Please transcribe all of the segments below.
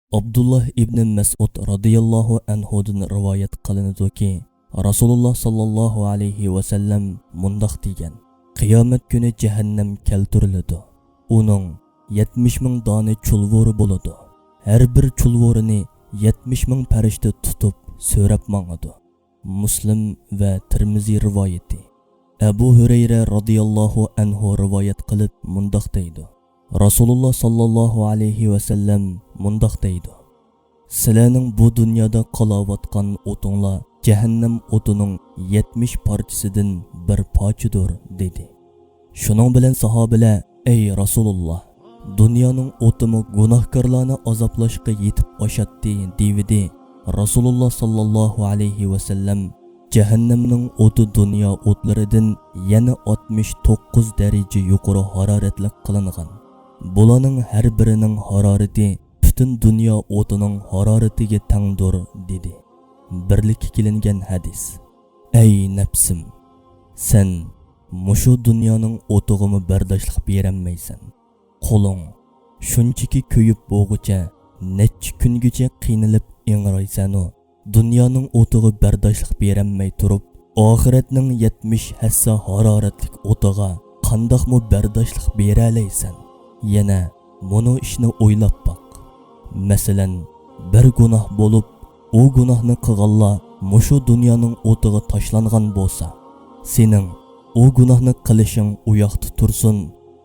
Abdullah ibn Mas'ud radıyallahu anhudan rivayet qılınıdı ki, Rasulullah sallallahu aleyhi ve sellem mundaq degan: Qiyomat günü cəhənnəm keltiriladi. Onun 70 ming dona chulvori bo'ladi. Har bir chulvorini 70 ming farishta tutib so'rab mangadi. Muslim va Tirmizi rivoyati. Abu Hurayra radıyallahu anhu rivoyat qilib mundaq deydi: Rasulullah sallallahu aleyhi ve sellem mundaq deydi: Sizlarning bu dunyoda qolayotgan o'tinglar cəhənnəm o'tining 70 parchasidan bir parchadir dedi. Shuning bilan sahobalar: Ey Rasulullah, dunyoning o'timi gunohkorlarni azoblashga yetib oshadi deydi. Rasulullah sallallahu aleyhi ve sellem cəhənnəmning o'ti dunyo o'tlaridan yana 69 daraja yuqori hararatli qilingan. Bularning har birining harariti butun dunyo o'tining hararatiga tengdir dedi. Birlik kelingan hadis. Ey nafsim, sen mushu dunyoning o'tig'imi bardoshlik berolmaysan. Qo'ling shunchaki kuyib bo'g'icha necha kungacha qiynalib ingraysan-u, dunyoning o'tig'i bardoshlik berolmay turib, oxiratning 70 hassa haroratlik o'tig'iga qandoqmi bardoshlik bera olaysan? Yana mono ishni o'ylab boq. Masalan, bir gunoh bo'lib, o gunohni qilganlar mushu dunyoning o'tig'iga tashlangan bo'lsa, sening o gunohni qilishing u yoqda tursin,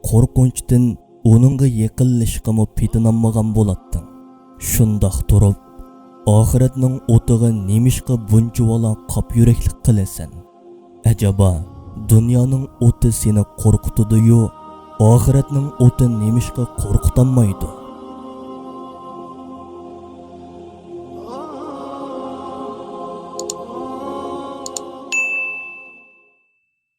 qo'rqinchdan uningga yaqinlashishga petinolmagan bo'lading. Shundoq turib, oxiratning o'tig'i nemishqa bunchavala qop yuraklik qilasan? Ajaba, dunyoning o'ti seni qo'rqitadi-yu, oxiratning o'ti nemishqa qo'rqitanmaydi?